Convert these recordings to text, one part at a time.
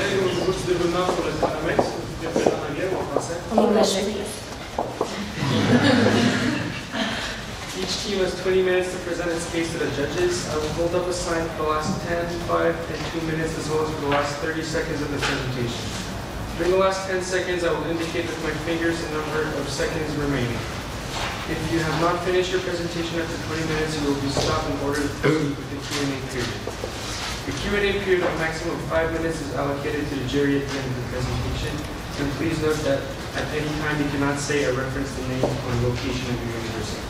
est au niveau du déroulement pour le paramètre. Est-ce que vous préférez en anglais ou en français? Each team has 20 minutes to present its case to the judges. I will hold up a sign for the last 10, 5, and 2 minutes as well as for the last 30 seconds of the presentation. During the last 10 seconds, I will indicate with my fingers the number of seconds remaining. If you have not finished your presentation after 20 minutes, you will be stopped in order to proceed with the Q&A period. The Q&A period of maximum 5 minutes is allocated to the jury at the end of the presentation. And please note that at any time you cannot say or reference the name or location of your university.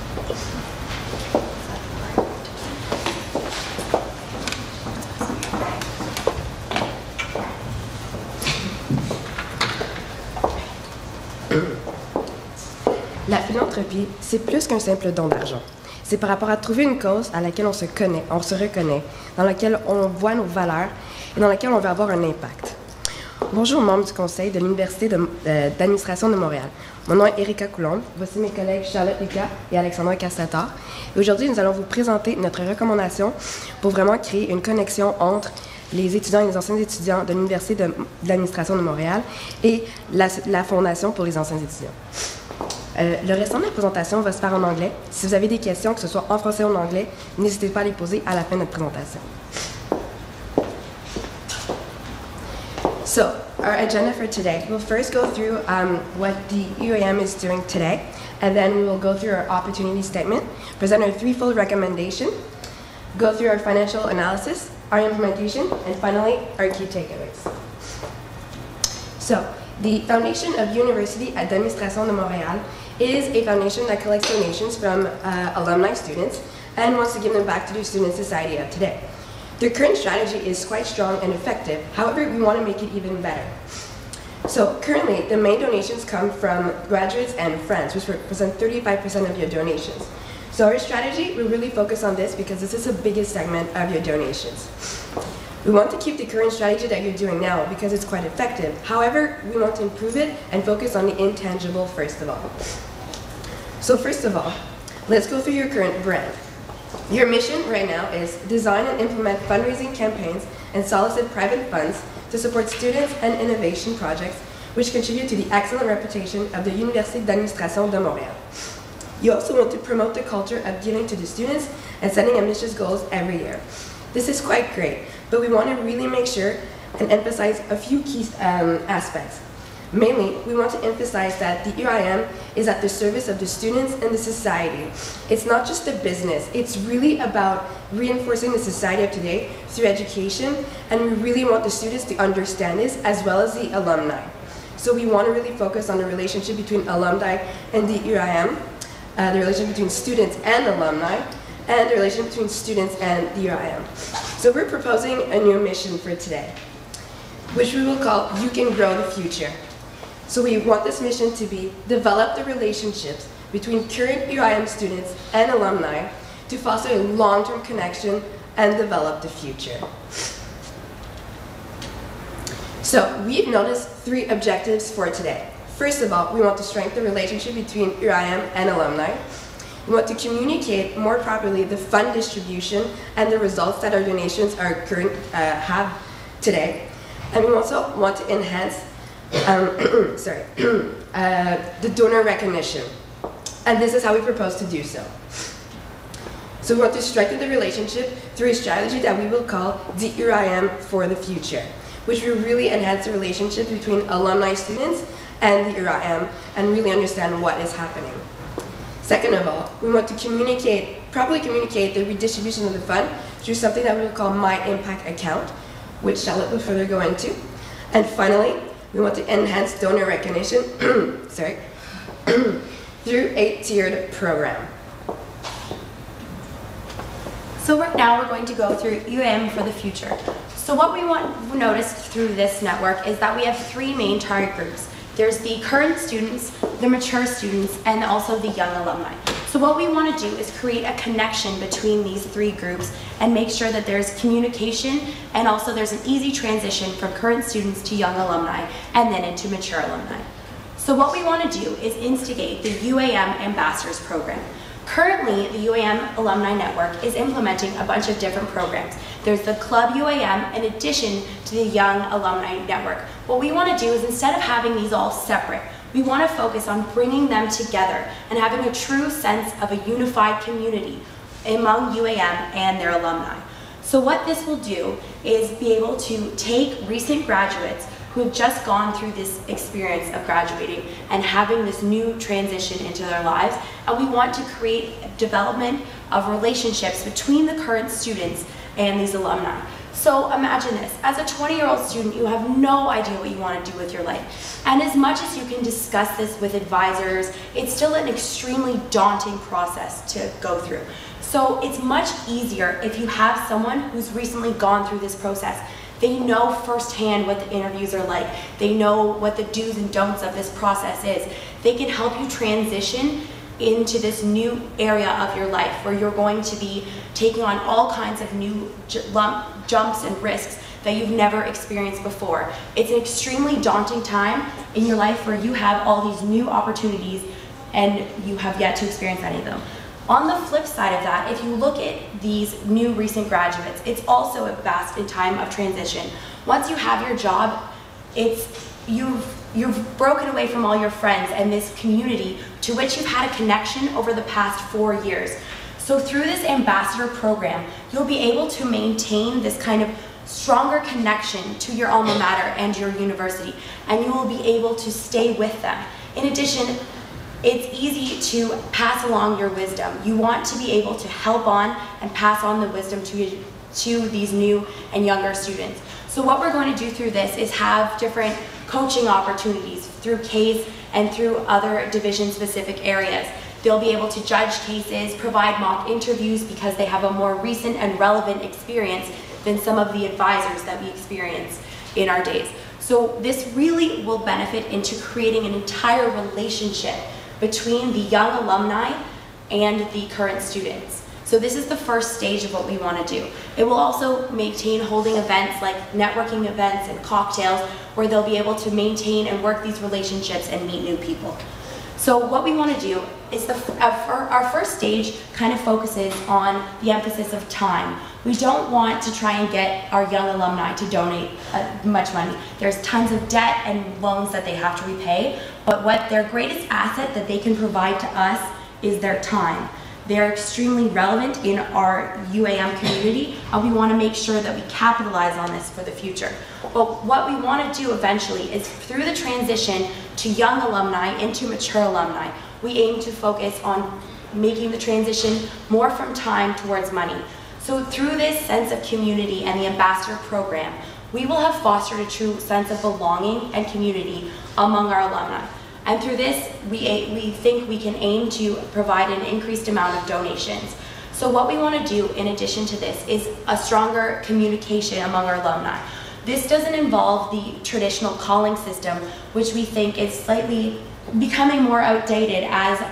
La philanthropie, c'est plus qu'un simple don d'argent. C'est par rapport à trouver une cause à laquelle on se connaît, on se reconnaît, dans laquelle on voit nos valeurs et dans laquelle on veut avoir un impact. Bonjour membres du conseil de l'Université d'administration de Montréal. Mon nom est Erika Coulombe. Voici mes collègues Charlotte Lucas et Alexandra Castator. Et aujourd'hui, nous allons vous présenter notre recommandation pour vraiment créer une connexion entre les étudiants et les anciens étudiants de l'Université d'administration de Montréal et la Fondation pour les anciens étudiants. Le restant de la présentation va se faire en anglais. Si vous avez des questions, que ce soit en français ou en anglais, n'hésitez pas à les poser à la fin de notre présentation. So, our agenda for today, we'll first go through what the UAM is doing today, and then we will go through our opportunity statement, present our threefold recommendation, go through our financial analysis, our implementation, and finally, our key takeaways. So, the Foundation of University d'Administration de Montréal is a foundation that collects donations from alumni students and wants to give them back to the student society of today. Their current strategy is quite strong and effective. However, we want to make it even better. So currently, the main donations come from graduates and friends, which represent 35% of your donations. So our strategy, we really focus on this because this is the biggest segment of your donations. We want to keep the current strategy that you're doing now because it's quite effective. However, we want to improve it and focus on the intangible first of all. So first of all, let's go through your current brand. Your mission right now is design and implement fundraising campaigns and solicit private funds to support students and innovation projects which contribute to the excellent reputation of the Université d'Administration de Montréal. You also want to promote the culture of giving to the students and setting ambitious goals every year. This is quite great, but we want to really make sure and emphasize a few key aspects. Mainly, we want to emphasize that the UIM is at the service of the students and the society. It's not just a business, it's really about reinforcing the society of today through education, and we really want the students to understand this as well as the alumni. So we want to really focus on the relationship between alumni and the UIM, the relationship between students and alumni, and the relationship between students and the UIM. So we're proposing a new mission for today, which we will call You Can Grow the Future. So we want this mission to be develop the relationships between current UIM students and alumni to foster a long-term connection and develop the future. So we've noticed 3 objectives for today. First of all, we want to strengthen the relationship between UIM and alumni. We want to communicate more properly the fund distribution and the results that our donations have today. And we also want to enhance the donor recognition. And this is how we propose to do so. So we want to strengthen the relationship through a strategy that we will call the UIM for the future, which will really enhance the relationship between alumni students and the UIM and really understand what is happening. Second of all, we want to properly communicate the redistribution of the fund through something that we will call My Impact Account, which Charlotte will further go into. And finally, we want to enhance donor recognition through a tiered program. So now we're going to go through UAM for the future. So what we want to notice through this network is that we have 3 main target groups. There's the current students, the mature students, and also the young alumni. So what we want to do is create a connection between these 3 groups and make sure that there's communication and also there's an easy transition from current students to young alumni and then into mature alumni. So what we want to do is instigate the UAM Ambassadors Program. Currently, the UAM Alumni Network is implementing a bunch of different programs. there's the Club UAM in addition to the Young Alumni Network. What we want to do is, instead of having these all separate, we want to focus on bringing them together and having a true sense of a unified community among UAM and their alumni. So what this will do is be able to take recent graduates who have just gone through this experience of graduating and having this new transition into their lives, and we want to create development of relationships between the current students and these alumni. So imagine this, as a 20-year-old student, you have no idea what you want to do with your life. And as much as you can discuss this with advisors, it's still an extremely daunting process to go through. So it's much easier if you have someone who's recently gone through this process. They know firsthand what the interviews are like. They know what the do's and don'ts of this process is. They can help you transition into this new area of your life where you're going to be taking on all kinds of new jumps and risks that you've never experienced before. It's an extremely daunting time in your life where you have all these new opportunities and you have yet to experience any of them. On the flip side of that, if you look at these new recent graduates, it's also a vast time of transition. Once you have your job, you've broken away from all your friends and this community to which you've had a connection over the past 4 years. So through this ambassador program, you'll be able to maintain this kind of stronger connection to your alma mater and your university, and you will be able to stay with them. In addition, it's easy to pass along your wisdom. You want to be able to help on and pass on the wisdom to these new and younger students. So what we're going to do through this is have different coaching opportunities through CASE and through other division-specific areas. They'll be able to judge cases, provide mock interviews because they have a more recent and relevant experience than some of the advisors that we experience in our days. So this really will benefit into creating an entire relationship between the young alumni and the current students. So this is the first stage of what we want to do. It will also maintain holding events like networking events and cocktails where they'll be able to maintain and work these relationships and meet new people. So what we want to do is our first stage kind of focuses on the emphasis of time. We don't want to try and get our young alumni to donate much money. There's tons of debt and loans that they have to repay, but what their greatest asset that they can provide to us is their time. They're extremely relevant in our UAM community, and we want to make sure that we capitalize on this for the future. But what we want to do eventually is, through the transition to young alumni into mature alumni, we aim to focus on making the transition more from time towards money. So through this sense of community and the ambassador program, we will have fostered a true sense of belonging and community among our alumni. And through this, we think we can aim to provide an increased amount of donations. So what we want to do in addition to this is a stronger communication among our alumni. This doesn't involve the traditional calling system, which we think is slightly becoming more outdated as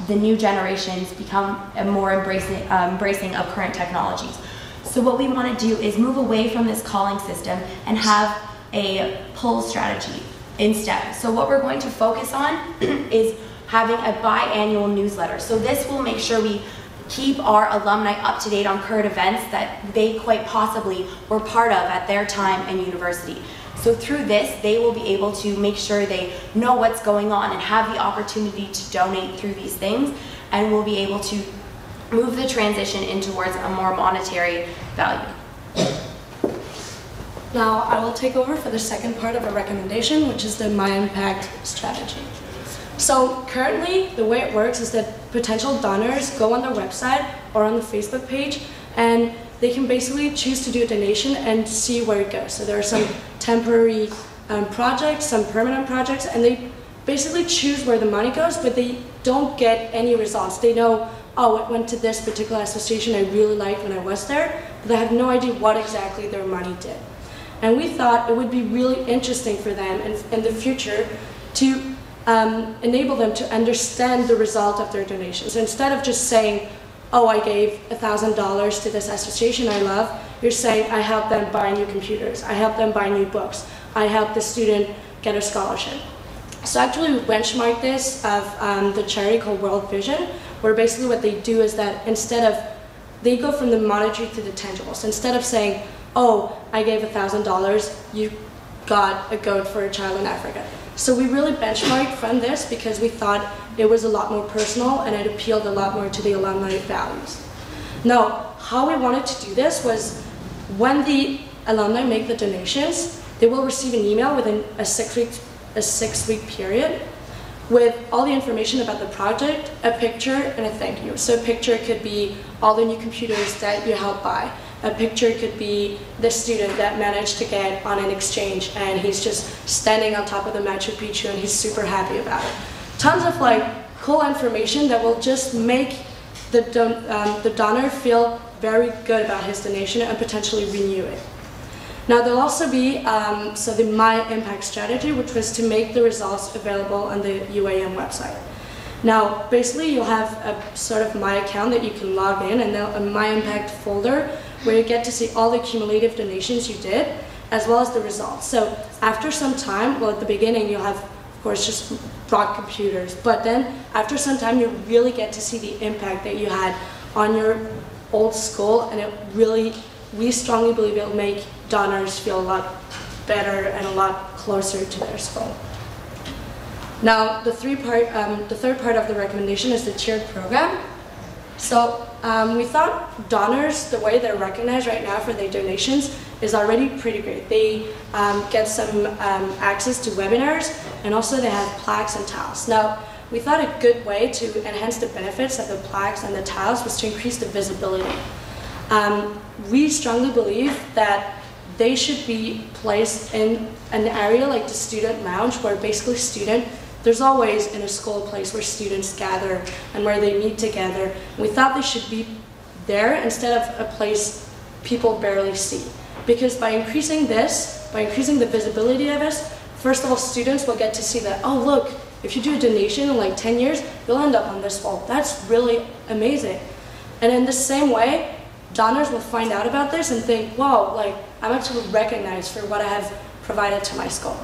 the new generations become more embracing of current technologies. So what we want to do is move away from this calling system and have a pull strategy instead. So what we're going to focus on is having a biannual newsletter. So this will make sure we keep our alumni up to date on current events that they quite possibly were part of at their time in university. So through this, they will be able to make sure they know what's going on and have the opportunity to donate through these things, and will be able to move the transition in towards a more monetary value. Now I will take over for the second part of our recommendation, which is the My Impact strategy. So currently, the way it works is that potential donors go on their website or on the Facebook page, and they can basically choose to do a donation and see where it goes. So there are some temporary projects, some permanent projects, and they basically choose where the money goes, but they don't get any results. They know, oh, it went to this particular association I really liked when I was there, but they have no idea what exactly their money did. And we thought it would be really interesting for them in the future to enable them to understand the result of their donations. So instead of just saying, oh, I gave $1,000 to this association I love, you're saying, I helped them buy new computers, I helped them buy new books, I helped the student get a scholarship. So actually we benchmarked this of the charity called World Vision, where basically what they do is that instead of they go from the monetary to the tangible. So instead of saying, oh, I gave $1,000, you got a goat for a child in Africa. So we really benchmarked from this because we thought it was a lot more personal and it appealed a lot more to the alumni values. Now, how we wanted to do this was when the alumni make the donations, they will receive an email within a six-week period with all the information about the project, a picture, and a thank you. So a picture could be all the new computers that you helped buy. A picture could be the student that managed to get on an exchange and he's just standing on top of the Machu Picchu and he's super happy about it. Tons of like cool information that will just make the donor feel very good about his donation and potentially renew it. Now there'll also be the My Impact strategy, which was to make the results available on the UAM website. Now basically you'll have a sort of My account that you can log in and then a My Impact folder where you get to see all the cumulative donations you did as well as the results. So after some time, well at the beginning you'll have of course just brought computers, but then after some time you really get to see the impact that you had on your old school, and it really, we strongly believe it'll make donors feel a lot better and a lot closer to their school. Now the third part of the recommendation is the tiered program. So we thought donors, the way they're recognized right now for their donations is already pretty great. They get some access to webinars and also they have plaques and tiles. Now we thought a good way to enhance the benefits of the plaques and the tiles was to increase the visibility. We strongly believe that they should be placed in an area like the student lounge where basically there's always in a school a place where students gather and where they meet together. We thought they should be there instead of a place people barely see. Because by increasing the visibility of this, first of all, students will get to see that, oh look, if you do a donation in like 10 years, you'll end up on this wall. That's really amazing. And in the same way, donors will find out about this and think, wow, like I'm actually recognized for what I have provided to my school.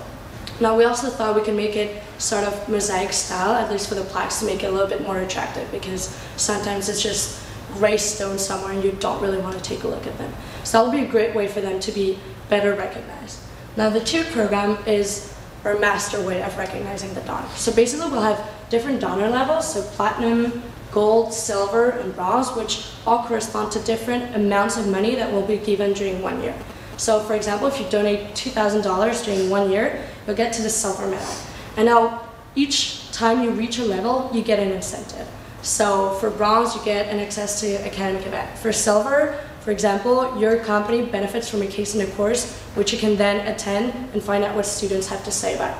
Now we also thought we could make it sort of mosaic style, at least for the plaques, to make it a little bit more attractive because sometimes it's just gray stone somewhere and you don't really want to take a look at them. So that would be a great way for them to be better recognized. Now the tiered program is our master way of recognizing the donor. So basically we'll have different donor levels, so platinum, gold, silver, and bronze, which all correspond to different amounts of money that will be given during 1 year. So for example, if you donate $2,000 during 1 year, you'll get to the silver medal. And now each time you reach a level, you get an incentive. So for bronze, you get an access to academic event. For silver, for example, your company benefits from a case in a course, which you can then attend and find out what students have to say about,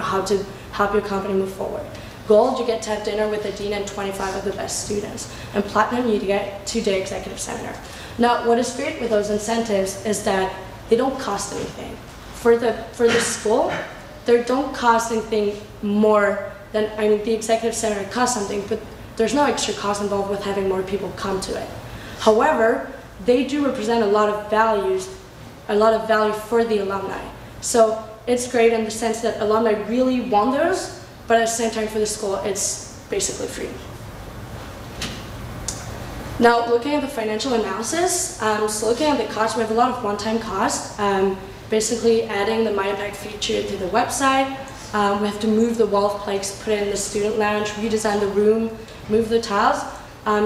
how to help your company move forward. Gold, you get to have dinner with the dean and 25 of the best students. And platinum, you get 2-day executive seminar. Now, what is great with those incentives is that they don't cost anything. For the school, they don't cost anything more than, the executive seminar costs something, but there's no extra cost involved with having more people come to it. However, they do represent a lot of value for the alumni. So it's great in the sense that alumni really want those, but at the same time for the school, it's basically free. Now, looking at the financial analysis, so looking at the cost, we have a lot of one-time costs. Basically adding the My Impact feature to the website. We have to move the wall of plaques, put it in the student lounge, redesign the room, move the tiles.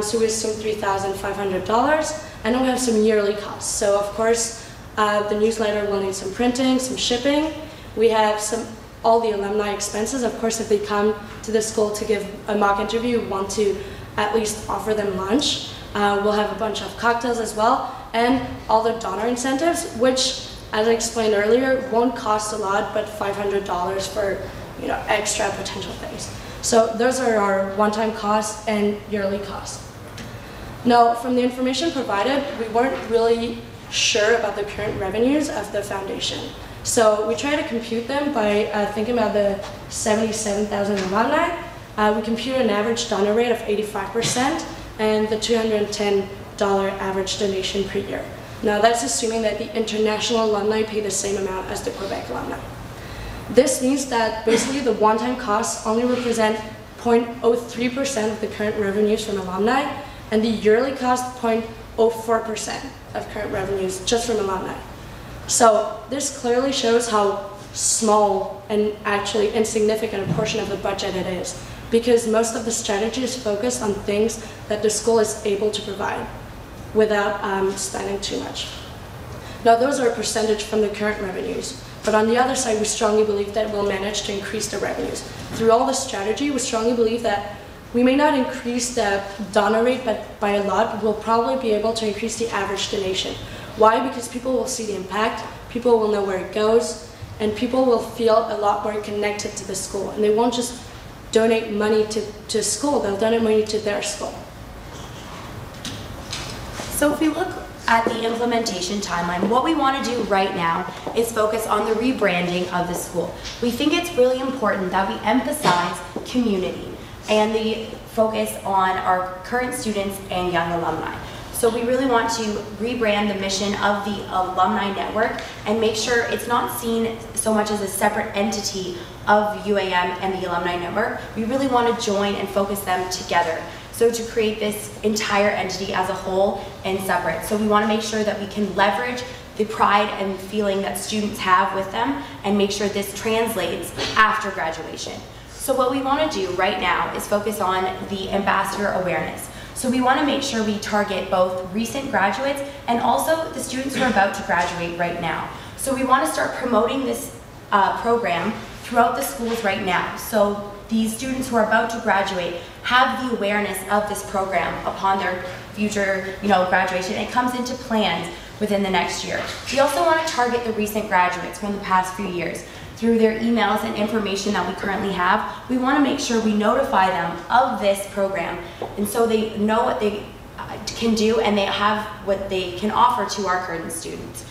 So we assume $3,500. And then we have some yearly costs. So of course, the newsletter will need some printing, some shipping. We have all the alumni expenses. Of course, if they come to the school to give a mock interview, we want to at least offer them lunch. We'll have a bunch of cocktails as well, and all the donor incentives, which, as I explained earlier, won't cost a lot, but $500 for extra potential things. So those are our one-time costs and yearly costs. Now, from the information provided, we weren't really sure about the current revenues of the foundation. So we tried to compute them by thinking about the 77,000 alumni. We computed an average donor rate of 85% and the $210 average donation per year. Now that's assuming that the international alumni pay the same amount as the Quebec alumni. This means that basically the one-time costs only represent 0.03% of the current revenues from alumni, and the yearly cost 4% of current revenues just from alumni. So this clearly shows how small and actually insignificant a portion of the budget it is, because most of the strategy is focused on things that the school is able to provide without spending too much. Now those are a percentage from the current revenues, but on the other side we strongly believe that we'll manage to increase the revenues. Through all the strategy, we strongly believe that we may not increase the donor rate by a lot, but we'll probably be able to increase the average donation. Why? Because people will see the impact, people will know where it goes, and people will feel a lot more connected to the school. And they won't just donate money to school, they'll donate money to their school. So if we look at the implementation timeline, what we want to do right now is focus on the rebranding of the school. We think it's really important that we emphasize community and the focus on our current students and young alumni. So we really want to rebrand the mission of the alumni network and make sure it's not seen so much as a separate entity of UAM and the alumni network. We really want to join and focus them together. So to create this entire entity as a whole and separate. So we want to make sure that we can leverage the pride and feeling that students have with them and make sure this translates after graduation. So what we want to do right now is focus on the ambassador awareness. So we want to make sure we target both recent graduates and also the students who are about to graduate right now. So we want to start promoting this program throughout the schools right now. So these students who are about to graduate have the awareness of this program upon their future, graduation. It comes into plans within the next year. We also want to target the recent graduates from the past few years. Through their emails and information that we currently have, we want to make sure we notify them of this program, and so they know what they can do and they have what they can offer to our current students.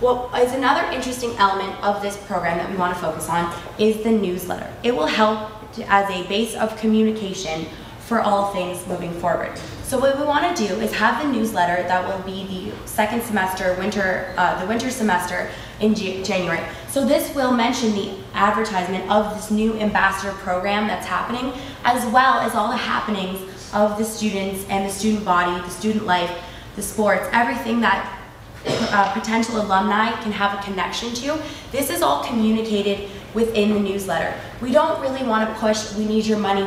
What is another interesting element of this program that we want to focus on is the newsletter. It will help as a base of communication for all things moving forward. So what we want to do is have the newsletter that will be the second semester, the winter semester in January. So this will mention the advertisement of this new ambassador program that's happening, as well as all the happenings of the students and the student body, the student life, the sports, everything that potential alumni can have a connection to. This is all communicated within the newsletter. We don't really want to push, we need your money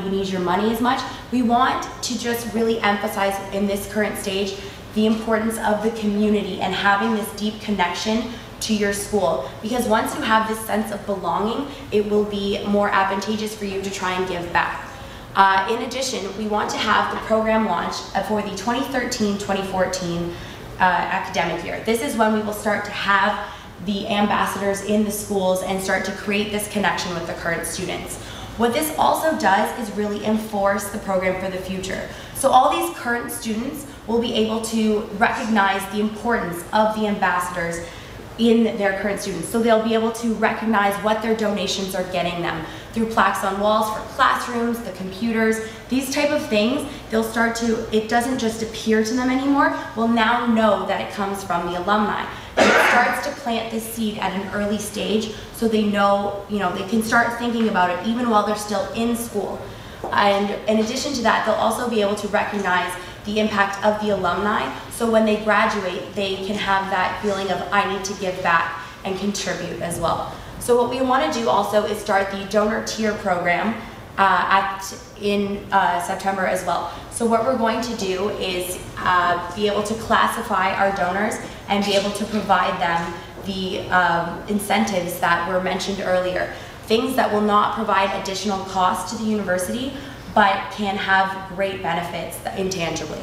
as much. We want to just really emphasize in this current stage the importance of the community and having this deep connection to your school, because once you have this sense of belonging, it will be more advantageous for you to try and give back. In addition, we want to have the program launch for the 2013-2014 academic year. This is when we will start to have the ambassadors in the schools and start to create this connection with the current students. What this also does is really enforce the program for the future. So all these current students will be able to recognize the importance of the ambassadors in their current students. So they'll be able to recognize what their donations are getting them through plaques on walls for classrooms, the computers, these type of things. They'll start to, it doesn't just appear to them anymore, we'll now know that it comes from the alumni. And it starts to plant this seed at an early stage so they know, they can start thinking about it even while they're still in school. And in addition to that, they'll also be able to recognize the impact of the alumni, so when they graduate, they can have that feeling of, I need to give back and contribute as well. So what we want to do also is start the donor tier program in September as well. So what we're going to do is be able to classify our donors and be able to provide them the incentives that were mentioned earlier. Things that will not provide additional cost to the university, but can have great benefits intangibly.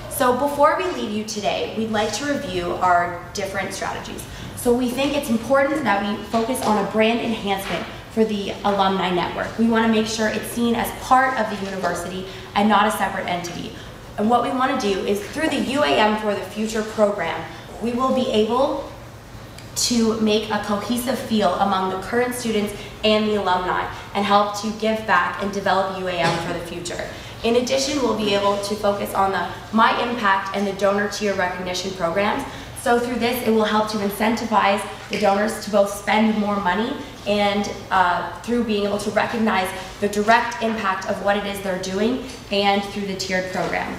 So before we leave you today, we'd like to review our different strategies. So we think it's important that we focus on a brand enhancement for the alumni network. We want to make sure it's seen as part of the university and not a separate entity. And what we want to do is through the UAM for the Future program, we will be able to make a cohesive feel among the current students and the alumni and help to give back and develop UAM for the future. In addition, we'll be able to focus on the My Impact and the donor tier recognition programs. So through this, it will help to incentivize the donors to both spend more money and through being able to recognize the direct impact of what it is they're doing and through the tiered program.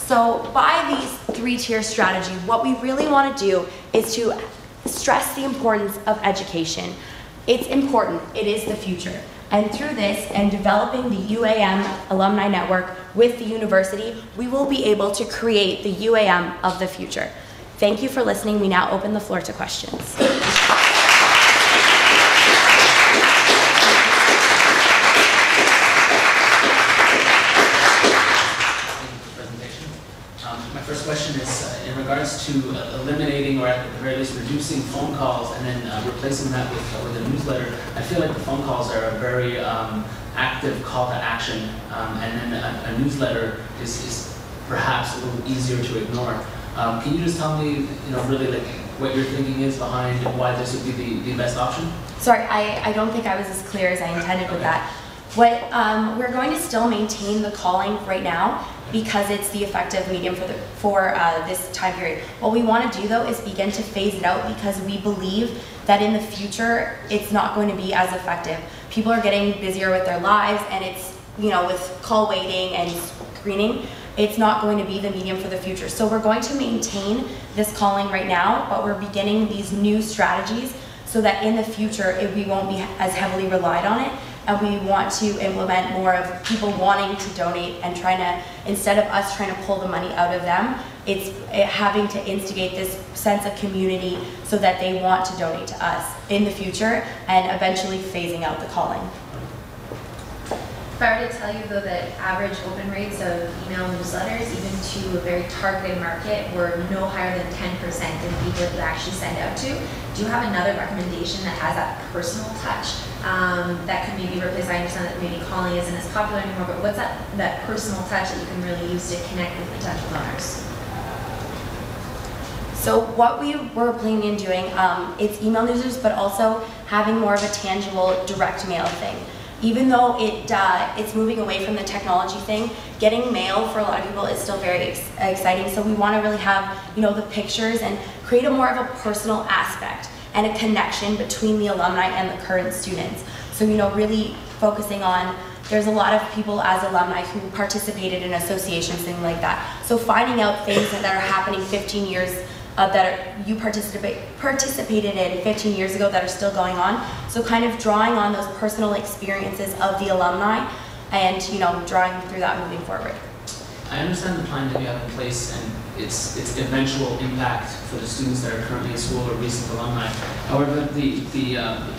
So by these three-tier strategy, what we really want to do is to stress the importance of education. It's important, it is the future. And through this and developing the UAM alumni network with the university, we will be able to create the UAM of the future. Thank you for listening. We now open the floor to questions. My first question is in regards to eliminating or at the very least reducing phone calls and then replacing that with a newsletter. I feel like the phone calls are a very active call to action, and then a newsletter is perhaps a little easier to ignore. Can you just tell me, really like what your thinking is behind why this would be the best option? Sorry, I don't think I was as clear as I intended with that. What we're going to still maintain the calling right now because it's the effective medium for this time period. What we want to do though is begin to phase it out because we believe that in the future it's not going to be as effective. People are getting busier with their lives, and it's, with call waiting and screening, it's not going to be the medium for the future. So we're going to maintain this calling right now, but we're beginning these new strategies so that in the future we won't be as heavily relied on it. And we want to implement more of people wanting to donate and instead of us trying to pull the money out of them, it's having to instigate this sense of community so that they want to donate to us in the future and eventually phasing out the calling. If I were to tell you though that average open rates of email newsletters, even to a very targeted market, were no higher than 10% in the people that you actually send out to, do you have another recommendation that has that personal touch that could maybe replace? I understand that maybe calling isn't as popular anymore, but what's that personal touch that you can really use to connect with potential donors? So what we were planning on doing, it's email newsletters, but also having more of a tangible direct mail thing. Even though it's moving away from the technology thing, getting mail for a lot of people is still very exciting. So we want to really have, the pictures and create a more of a personal aspect and a connection between the alumni and the current students. So, really focusing on, there's a lot of people as alumni who participated in associations, things like that. So finding out things that are happening 15 years you participated in 15 years ago that are still going on. So kind of drawing on those personal experiences of the alumni and drawing through that moving forward. I understand the plan that you have in place and its eventual impact for the students that are currently in school or recent alumni. However, the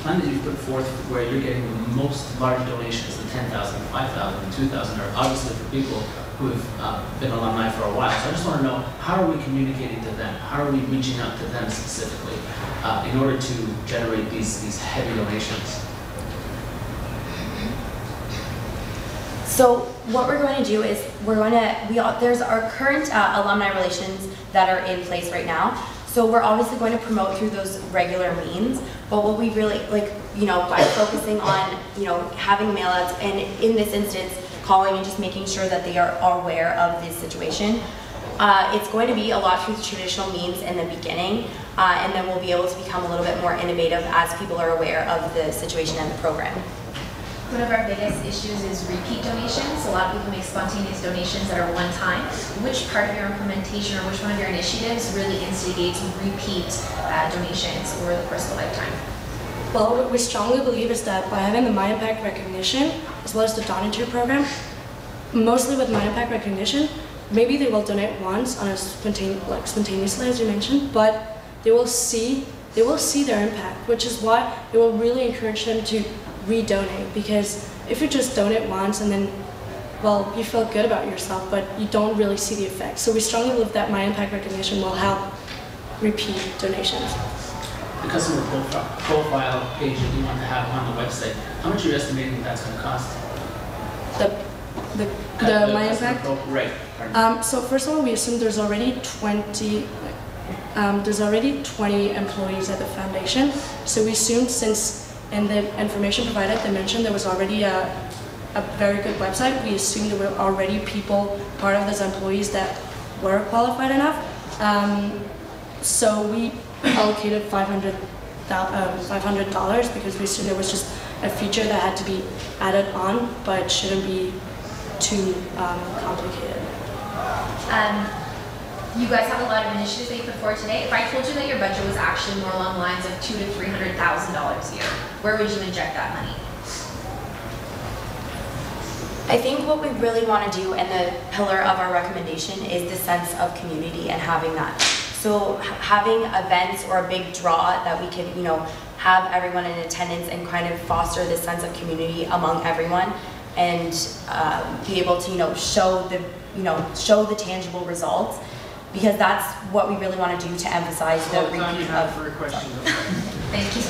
plan that you put forth where you're getting the most large donations, the 10,000, 5,000, 2,000, are obviously for people who have been alumni for a while. So I just want to know, how are we communicating to them? How are we reaching out to them specifically in order to generate these heavy donations? So what we're going to do is there's our current alumni relations that are in place right now. So we're obviously going to promote through those regular means, but what we really by focusing on having mailouts and in this instance calling and just making sure that they are aware of this situation. It's going to be a lot through traditional means in the beginning, and then we'll be able to become a little bit more innovative as people are aware of the situation and the program. One of our biggest issues is repeat donations. A lot of people make spontaneous donations that are one time. Which part of your implementation or which one of your initiatives really instigates repeat donations over the course of a lifetime? Well, what we strongly believe is that by having the My Impact recognition, as well as the Donator program, mostly with My Impact recognition, maybe they will donate once on a spontaneously, as you mentioned, but they will see their impact, which is why it will really encourage them to redonate. Because if you just donate once and then, well, you feel good about yourself, but you don't really see the effect. So we strongly believe that My Impact recognition will help repeat donations. The customer profile page that you want to have on the website, how much are you estimating that's going to cost? The My Impact? Right. So first of all, we assume there's already 20 employees at the foundation. So we assumed, since in the information provided they mentioned there was already a very good website, we assumed there were already people, part of those employees, that were qualified enough. So we allocated $500 because we assumed there was just a feature that had to be added on, but shouldn't be too complicated. You guys have a lot of initiatives that you put forward today. If I told you that your budget was actually more along the lines of $200,000 to $300,000 a year, where would you inject that money? I think what we really want to do, and the pillar of our recommendation, is the sense of community and having that. So having events or a big draw that we can, have everyone in attendance and kind of foster this sense of community among everyone, and be able to, show the tangible results, because that's what we really want to do to emphasize the repeat of. For a question. Thank you.